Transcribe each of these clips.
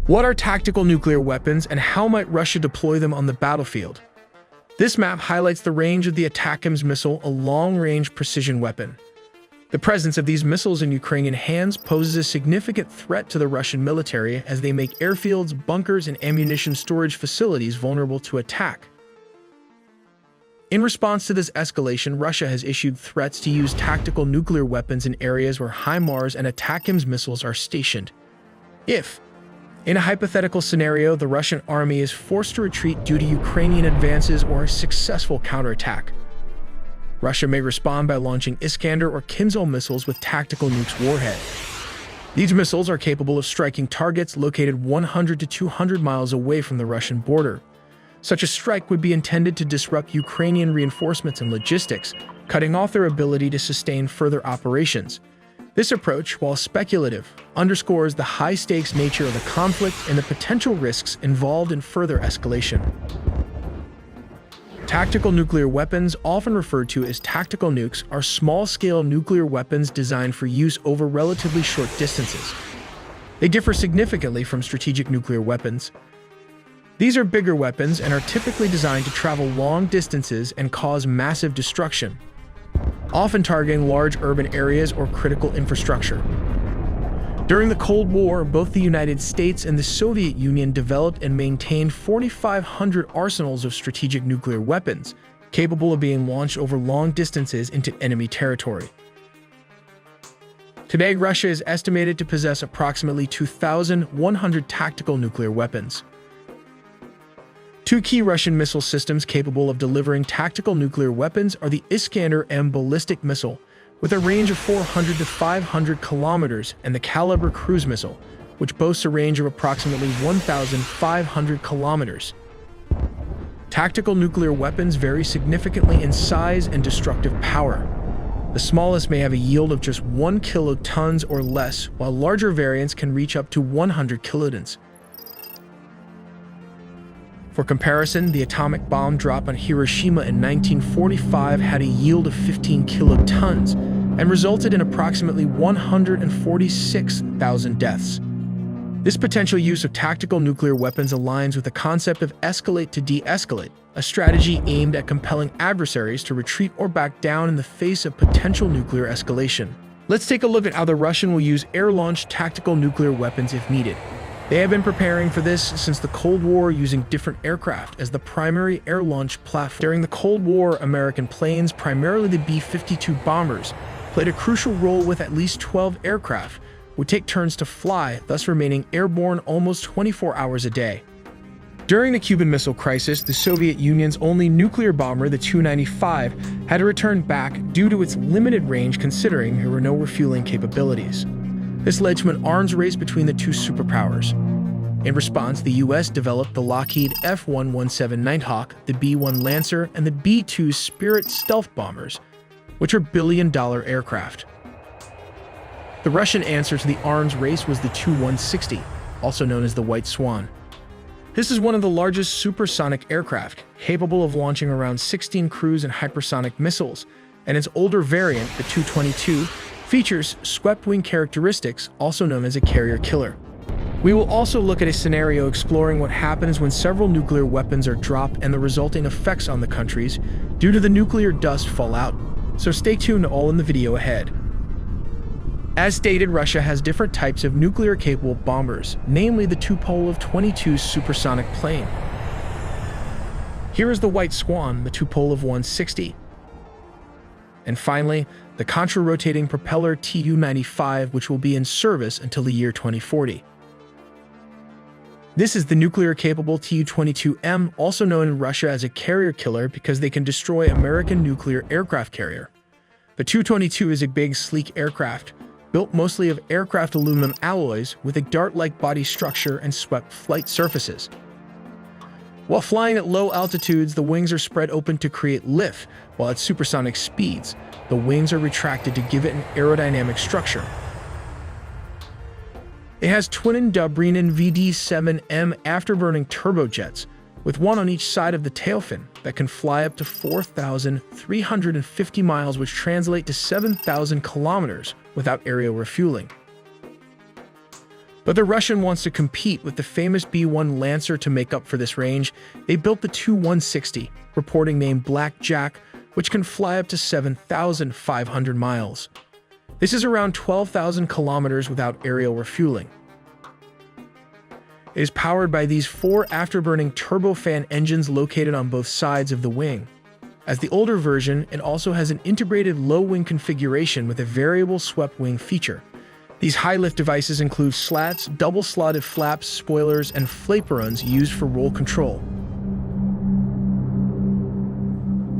What are tactical nuclear weapons and how might Russia deploy them on the battlefield? This map highlights the range of the ATACMS missile, a long-range precision weapon. The presence of these missiles in Ukrainian hands poses a significant threat to the Russian military as they make airfields, bunkers, and ammunition storage facilities vulnerable to attack. In response to this escalation, Russia has issued threats to use tactical nuclear weapons in areas where HIMARS and ATACMS missiles are stationed. If, in a hypothetical scenario, the Russian army is forced to retreat due to Ukrainian advances or a successful counterattack, Russia may respond by launching Iskander or Kinzhal missiles with tactical nukes warhead. These missiles are capable of striking targets located 100 to 200 miles away from the Russian border. Such a strike would be intended to disrupt Ukrainian reinforcements and logistics, cutting off their ability to sustain further operations. This approach, while speculative, underscores the high-stakes nature of the conflict and the potential risks involved in further escalation. Tactical nuclear weapons, often referred to as tactical nukes, are small-scale nuclear weapons designed for use over relatively short distances. They differ significantly from strategic nuclear weapons. These are bigger weapons and are typically designed to travel long distances and cause massive destruction, often targeting large urban areas or critical infrastructure. During the Cold War, both the United States and the Soviet Union developed and maintained 4,500 arsenals of strategic nuclear weapons, capable of being launched over long distances into enemy territory. Today, Russia is estimated to possess approximately 2,100 tactical nuclear weapons. Two key Russian missile systems capable of delivering tactical nuclear weapons are the Iskander-M ballistic missile, with a range of 400 to 500 kilometers, and the Kalibr cruise missile, which boasts a range of approximately 1,500 kilometers. Tactical nuclear weapons vary significantly in size and destructive power. The smallest may have a yield of just 1 kilotons or less, while larger variants can reach up to 100 kilotons. For comparison, the atomic bomb drop on Hiroshima in 1945 had a yield of 15 kilotons and resulted in approximately 146,000 deaths. This potential use of tactical nuclear weapons aligns with the concept of escalate to de-escalate, a strategy aimed at compelling adversaries to retreat or back down in the face of potential nuclear escalation. Let's take a look at how the Russian will use air-launched tactical nuclear weapons if needed. They have been preparing for this since the Cold War, using different aircraft as the primary air launch platform. During the Cold War, American planes, primarily the B-52 bombers, played a crucial role with at least 12 aircraft, would take turns to fly, thus remaining airborne almost 24 hours a day. During the Cuban Missile Crisis, the Soviet Union's only nuclear bomber, the Tu-95, had to return back due to its limited range, considering there were no refueling capabilities. This led to an arms race between the two superpowers. In response, the US developed the Lockheed F-117 Nighthawk, the B-1 Lancer, and the B-2 Spirit stealth bombers, which are billion-dollar aircraft. The Russian answer to the arms race was the Tu-160, also known as the White Swan. This is one of the largest supersonic aircraft, capable of launching around 16 cruise and hypersonic missiles, and its older variant, the Tu-22, features swept-wing characteristics, also known as a carrier killer. We will also look at a scenario exploring what happens when several nuclear weapons are dropped and the resulting effects on the countries due to the nuclear dust fallout, so stay tuned all in the video ahead. As stated, Russia has different types of nuclear-capable bombers, namely the Tupolev-22 supersonic plane. Here is the White Swan, the Tupolev-160. And finally, the contra-rotating propeller Tu-95, which will be in service until the year 2040. This is the nuclear-capable Tu-22M, also known in Russia as a carrier killer because they can destroy American nuclear aircraft carrier. The Tu-22 is a big, sleek aircraft, built mostly of aircraft aluminum alloys with a dart-like body structure and swept flight surfaces. While flying at low altitudes, the wings are spread open to create lift, while at supersonic speeds, the wings are retracted to give it an aerodynamic structure. It has twin-Dobrynin VD-7M afterburning turbojets, with one on each side of the tailfin, that can fly up to 4,350 miles, which translate to 7,000 kilometers without aerial refueling. But the Russian wants to compete with the famous B-1 Lancer to make up for this range. They built the Tu-160, reporting name Black Jack, which can fly up to 7,500 miles. This is around 12,000 kilometers without aerial refueling. It is powered by these 4 afterburning turbofan engines located on both sides of the wing. As the older version, it also has an integrated low-wing configuration with a variable swept wing feature. These high-lift devices include slats, double-slotted flaps, spoilers, and flaperons used for roll control.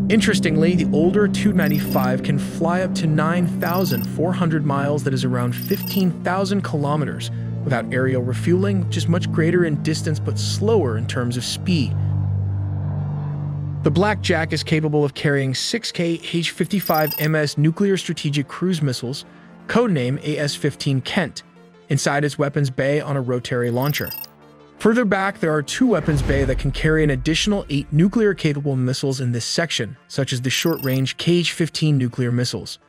Interestingly, the older Tu-95 can fly up to 9,400 miles, that is around 15,000 kilometers, without aerial refueling, which is much greater in distance but slower in terms of speed. The Black Jack is capable of carrying 6K H-55MS nuclear strategic cruise missiles, codename AS-15 Kent, inside its weapons bay on a rotary launcher. Further back, there are 2 weapons bay that can carry an additional 8 nuclear-capable missiles in this section, such as the short-range KH-15 nuclear missiles.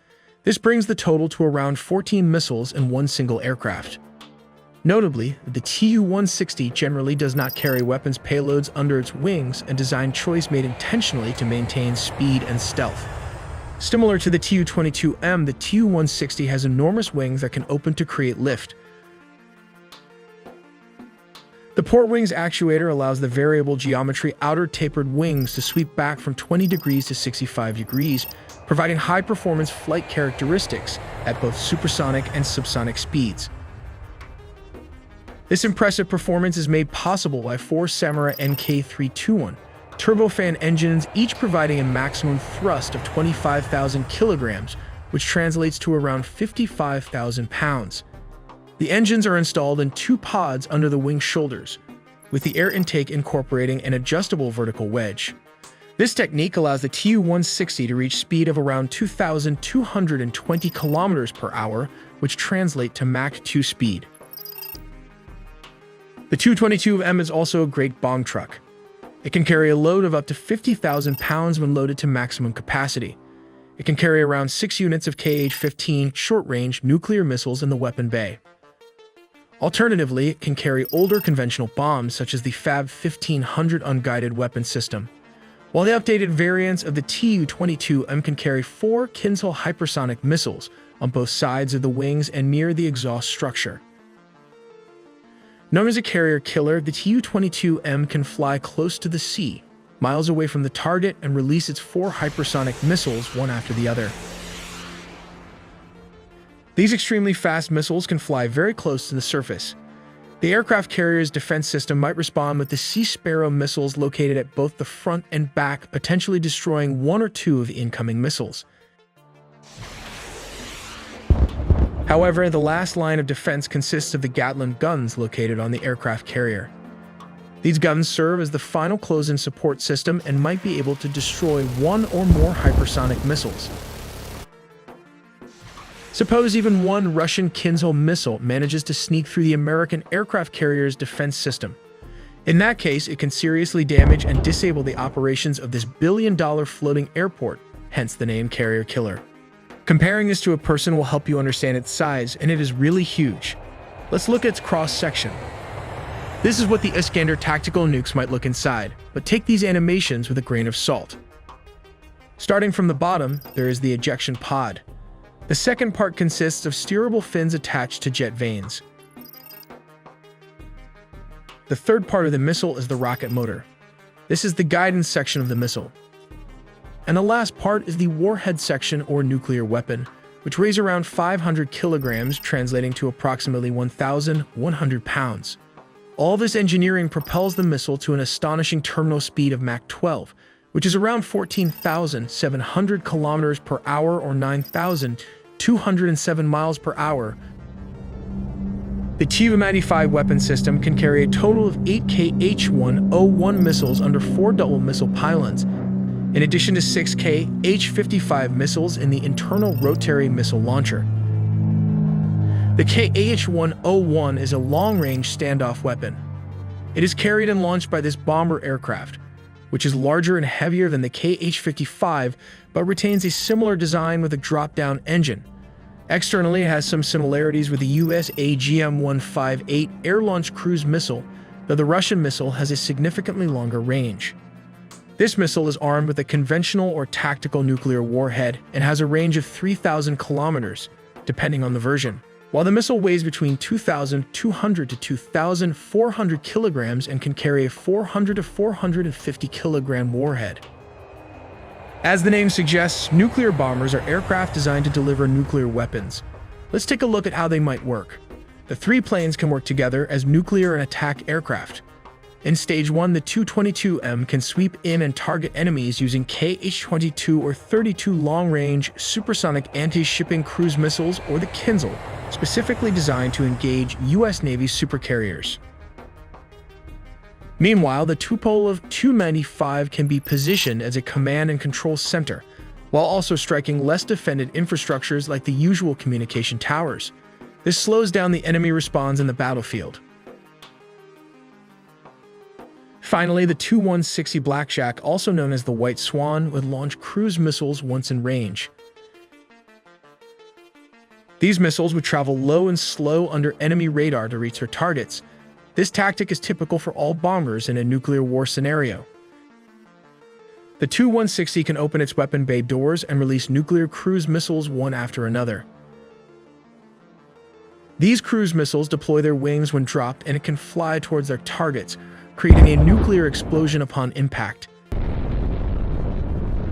This brings the total to around 14 missiles in one single aircraft. Notably, the Tu-160 generally does not carry weapons payloads under its wings, a design choice made intentionally to maintain speed and stealth. Similar to the Tu-22M, the Tu-160 has enormous wings that can open to create lift. The port wings actuator allows the variable geometry outer tapered wings to sweep back from 20 degrees to 65 degrees, providing high-performance flight characteristics at both supersonic and subsonic speeds. This impressive performance is made possible by 4 Samurai NK321 turbofan engines, each providing a maximum thrust of 25,000 kilograms, which translates to around 55,000 pounds. The engines are installed in 2 pods under the wing shoulders, with the air intake incorporating an adjustable vertical wedge. This technique allows the Tu-160 to reach speed of around 2,220 kilometers per hour, which translate to Mach 2 speed. The Tu-22M is also a great bomb truck. It can carry a load of up to 50,000 pounds when loaded to maximum capacity. It can carry around 6 units of KH-15 short-range nuclear missiles in the weapon bay. Alternatively, it can carry older conventional bombs such as the FAB-1500 unguided weapon system, while the updated variants of the Tu-22M can carry 4 Kinzhal hypersonic missiles on both sides of the wings and near the exhaust structure. Known as a carrier killer, the Tu-22M can fly close to the sea, miles away from the target, and release its 4 hypersonic missiles one after the other. These extremely fast missiles can fly very close to the surface. The aircraft carrier's defense system might respond with the Sea Sparrow missiles located at both the front and back, potentially destroying 1 or 2 of the incoming missiles. However, the last line of defense consists of the Gatling guns located on the aircraft carrier. These guns serve as the final close-in support system and might be able to destroy 1 or more hypersonic missiles. Suppose even 1 Russian Kinzhal missile manages to sneak through the American aircraft carrier's defense system. In that case, it can seriously damage and disable the operations of this billion-dollar floating airport, hence the name Carrier Killer. Comparing this to a person will help you understand its size, and it is really huge. Let's look at its cross-section. This is what the Iskander tactical nukes might look inside, but take these animations with a grain of salt. Starting from the bottom, there is the ejection pod. The second part consists of steerable fins attached to jet vanes. The third part of the missile is the rocket motor. This is the guidance section of the missile. And the last part is the warhead section or nuclear weapon, which weighs around 500 kilograms, translating to approximately 1,100 pounds. All this engineering propels the missile to an astonishing terminal speed of Mach 12, which is around 14,700 kilometers per hour or 9,207 miles per hour. The Tu-95 weapon system can carry a total of 8 KH-101 missiles under 4 double missile pylons, in addition to 6 KH-55 missiles in the internal rotary missile launcher. The KH-101 is a long-range standoff weapon. It is carried and launched by this bomber aircraft, which is larger and heavier than the KH-55, but retains a similar design with a drop-down engine. Externally, it has some similarities with the US AGM-158 air-launched cruise missile, though the Russian missile has a significantly longer range. This missile is armed with a conventional or tactical nuclear warhead and has a range of 3,000 kilometers, depending on the version. While the missile weighs between 2,200 to 2,400 kilograms and can carry a 400 to 450 kilogram warhead. As the name suggests, nuclear bombers are aircraft designed to deliver nuclear weapons. Let's take a look at how they might work. The three planes can work together as nuclear and attack aircraft. In Stage 1, the Tu-22M can sweep in and target enemies using Kh-22 or 32 long-range supersonic anti-shipping cruise missiles, or the Kinzhal, specifically designed to engage U.S. Navy supercarriers. Meanwhile, the Tupolev Tu-95 can be positioned as a command and control center, while also striking less defended infrastructures like the usual communication towers. This slows down the enemy response in the battlefield. Finally, the Tu-160 Blackjack, also known as the White Swan, would launch cruise missiles once in range. These missiles would travel low and slow under enemy radar to reach their targets. This tactic is typical for all bombers in a nuclear war scenario. The Tu-160 can open its weapon bay doors and release nuclear cruise missiles one after another. These cruise missiles deploy their wings when dropped, and it can fly towards their targets, creating a nuclear explosion upon impact.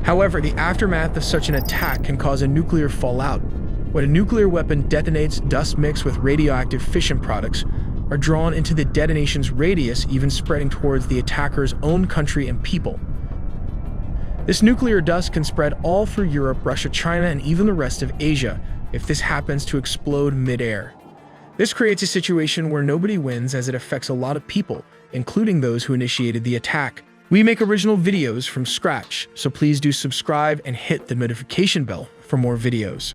However, the aftermath of such an attack can cause a nuclear fallout. When a nuclear weapon detonates, dust mixed with radioactive fission products are drawn into the detonation's radius, even spreading towards the attacker's own country and people. This nuclear dust can spread all through Europe, Russia, China, and even the rest of Asia if this happens to explode mid-air. This creates a situation where nobody wins, as it affects a lot of people, including those who initiated the attack. We make original videos from scratch, so please do subscribe and hit the notification bell for more videos.